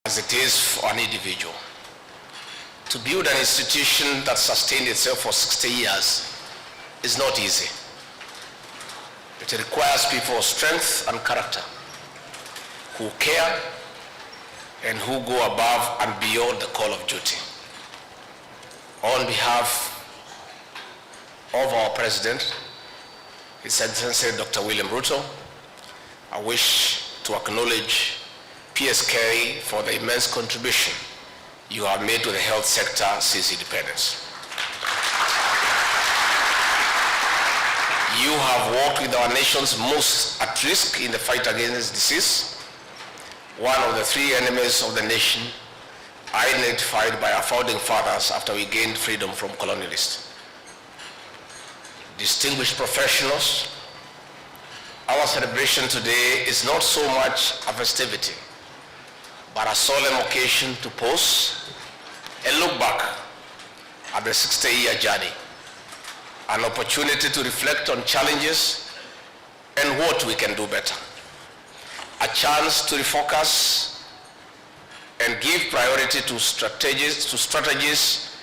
as it is for an individual. To build an institution that sustained itself for 60 years is not easy. It requires people of strength and character who care and who go above and beyond the call of duty. On behalf of our President, His Excellency Dr. William Ruto, I wish to acknowledge PSK for the immense contribution you have made to the health sector since independence. You have worked with our nation's most at risk in the fight against disease, one of the three enemies of the nation identified by our founding fathers after we gained freedom from colonialists. Distinguished professionals, our celebration today is not so much a festivity, but a solemn occasion to pause and look back at the 60-year journey, an opportunity to reflect on challenges and what we can do better, a chance to refocus and give priority to strategies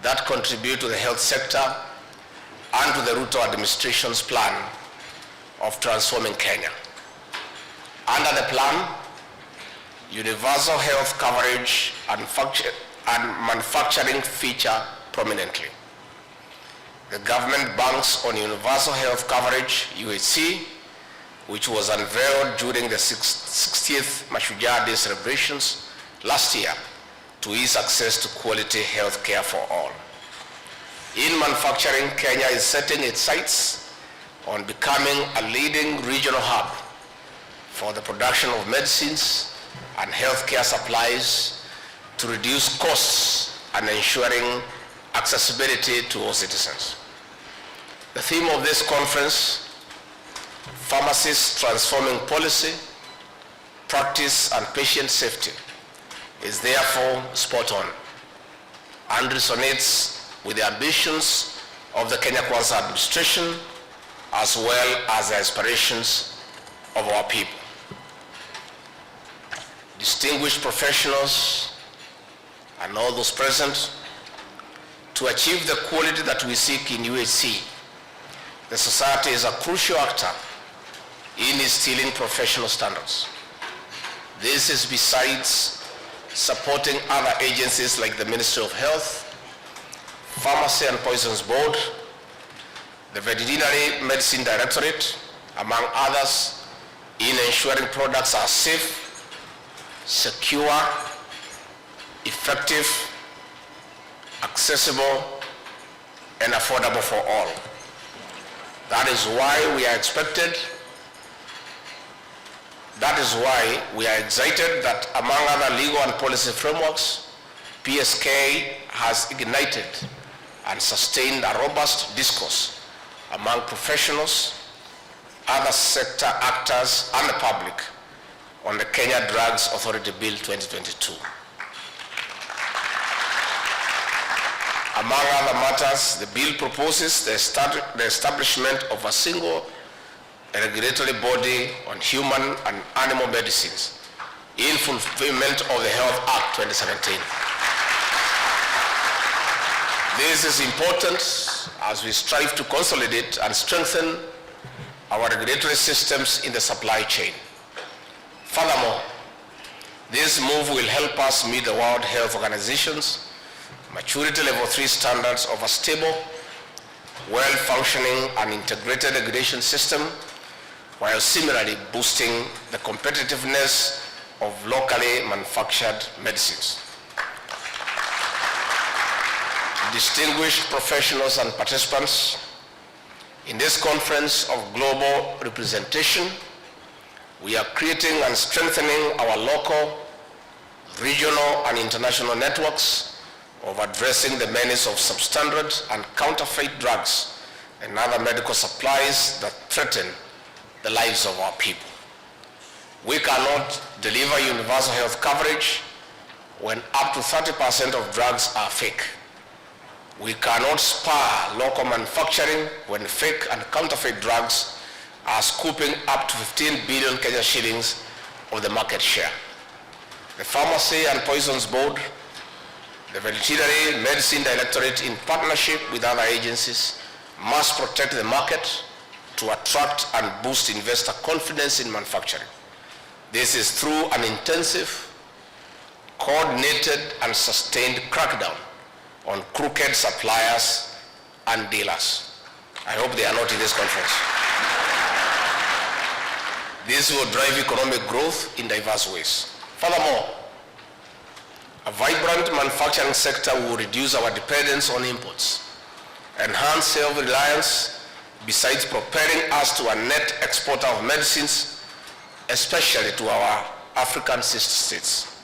that contribute to the health sector and to the Ruto administration's plan of transforming Kenya. Under the plan, universal health coverage and manufacturing feature prominently. The government banks on universal health coverage, UHC, which was unveiled during the 60th Mashujaa Day celebrations last year to ease access to quality health care for all. In manufacturing, Kenya is setting its sights on becoming a leading regional hub for the production of medicines and healthcare supplies to reduce costs and ensuring accessibility to all citizens. The theme of this conference, Pharmacists Transforming Policy, Practice and Patient Safety, is therefore spot on and resonates with the ambitions of the Kenya Kwanza administration as well as the aspirations of our people. Distinguished professionals and all those present, to achieve the quality that we seek in UHC, the society is a crucial actor in instilling professional standards. This is besides supporting other agencies like the Ministry of Health, Pharmacy and Poisons Board, the Veterinary Medicine Directorate, among others, in ensuring products are safe, secure, effective, accessible, and affordable for all. That is why we are excited that among other legal and policy frameworks, PSK has ignited and sustained a robust discourse among professionals, other sector actors, and the public on the Kenya Drugs Authority Bill 2022. Among other matters, the bill proposes the establishment of a single regulatory body on human and animal medicines in fulfillment of the Health Act 2017. This is important as we strive to consolidate and strengthen our regulatory systems in the supply chain. Furthermore, this move will help us meet the World Health Organization's Maturity Level 3 standards of a stable, well-functioning and integrated regulation system, while similarly boosting the competitiveness of locally manufactured medicines. Distinguished professionals and participants, in this conference of global representation, we are creating and strengthening our local, regional, and international networks of addressing the menace of substandard and counterfeit drugs and other medical supplies that threaten the lives of our people. We cannot deliver universal health coverage when up to 30% of drugs are fake. We cannot spur local manufacturing when fake and counterfeit drugs are scooping up to 15 billion Kenya shillings of the market share. the Pharmacy and Poisons Board, the Veterinary Medicine Directorate, in partnership with other agencies, must protect the market to attract and boost investor confidence in manufacturing. This is through an intensive, coordinated and sustained crackdown on crooked suppliers and dealers. I hope they are not in this conference. This will drive economic growth in diverse ways. Furthermore, a vibrant manufacturing sector will reduce our dependence on imports, enhance self-reliance, besides propelling us to a net exporter of medicines, especially to our African sister states.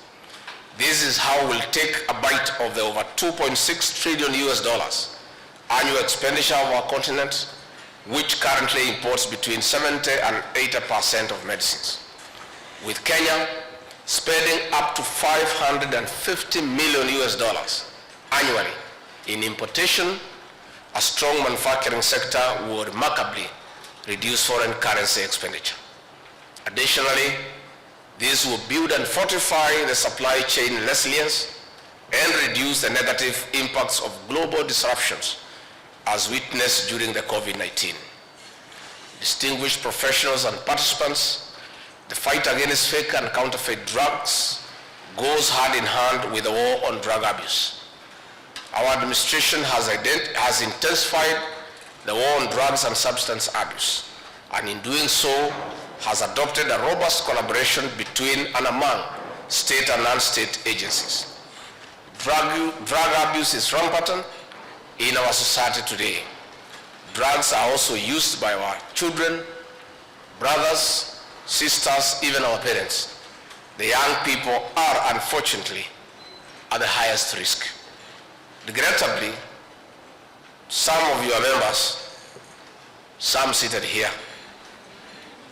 This is how we'll take a bite of the over $2.6 trillion annual expenditure of our continent, which currently imports between 70 and 80% of medicines, with Kenya spending up to $550 million annually in importation. A strong manufacturing sector will remarkably reduce foreign currency expenditure. Additionally, this will build and fortify the supply chain resilience and reduce the negative impacts of global disruptions as witnessed during the COVID-19. Distinguished professionals and participants, the fight against fake and counterfeit drugs goes hand in hand with the war on drug abuse. Our administration has intensified the war on drugs and substance abuse, and in doing so has adopted a robust collaboration between and among state and non-state agencies. Drug abuse is rampant in our society today. Drugs are also used by our children, brothers, sisters, even our parents. The young people are, unfortunately, at the highest risk. Regrettably, some of your members, some seated here,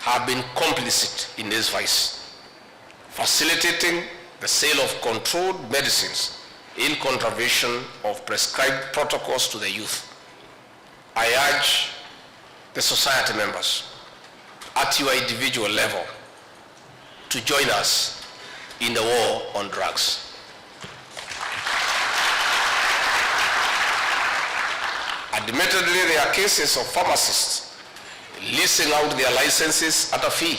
have been complicit in this vice, facilitating the sale of controlled medicines in contravention of prescribed protocols to the youth. I urge the society members at your individual level to join us in the war on drugs. Admittedly, there are cases of pharmacists leasing out their licenses at a fee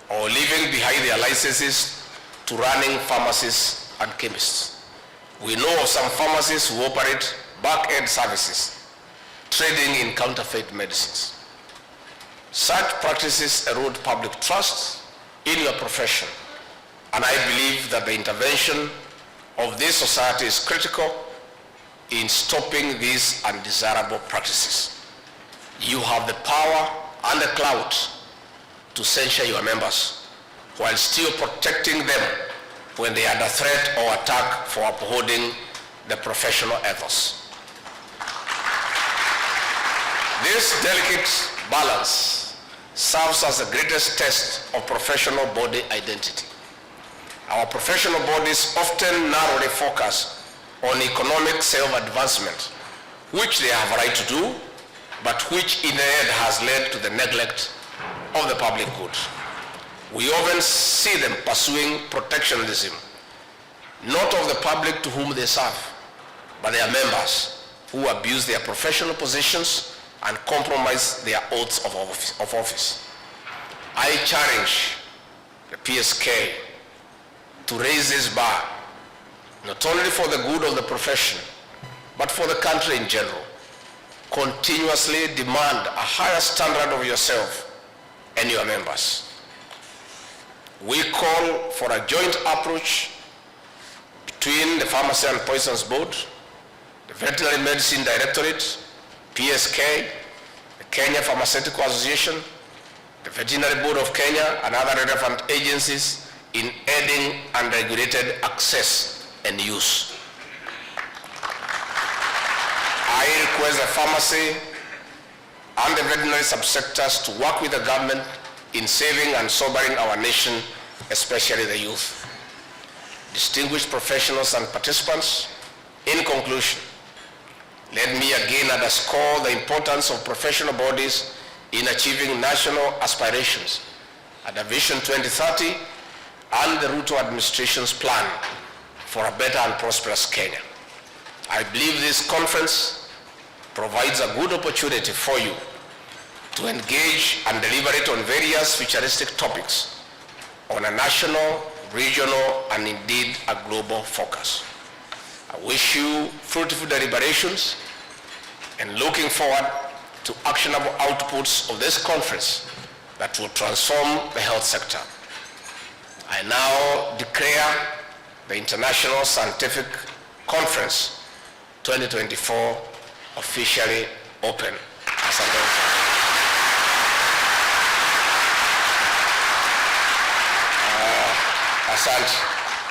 or leaving behind their licenses to running pharmacies and chemists. We know of some pharmacies who operate back-end services, trading in counterfeit medicines. Such practices erode public trust in your profession, and I believe that the intervention of this society is critical in stopping these undesirable practices. You have the power and the clout to censure your members while still protecting them when they are under threat or attack for upholding the professional ethos. This delicate balance serves as the greatest test of professional body identity. Our professional bodies often narrowly focus on economic self-advancement, which they have a right to do, but which in the end has led to the neglect of the public good. We often see them pursuing protectionism, not of the public to whom they serve, but their members who abuse their professional positions and compromise their oaths of office. I challenge the PSK to raise this bar, not only for the good of the profession, but for the country in general. Continuously demand a higher standard of yourself and your members. We call for a joint approach between the Pharmacy and Poisons Board, the Veterinary Medicine Directorate, PSK, the Kenya Pharmaceutical Association, the Veterinary Board of Kenya, and other relevant agencies in aiding unregulated access and use. I request the pharmacy and the veterinary subsectors to work with the government in saving and sobering our nation, especially the youth. Distinguished professionals and participants, in conclusion, let me again underscore the importance of professional bodies in achieving national aspirations and the Vision 2030 and the Ruto administration's plan for a better and prosperous Kenya. I believe this conference provides a good opportunity for you to engage and deliberate on various futuristic topics on a national, regional, and indeed a global focus. I wish you fruitful deliberations and looking forward to actionable outputs of this conference that will transform the health sector. I now declare the International Scientific Conference 2024 officially open. Asante.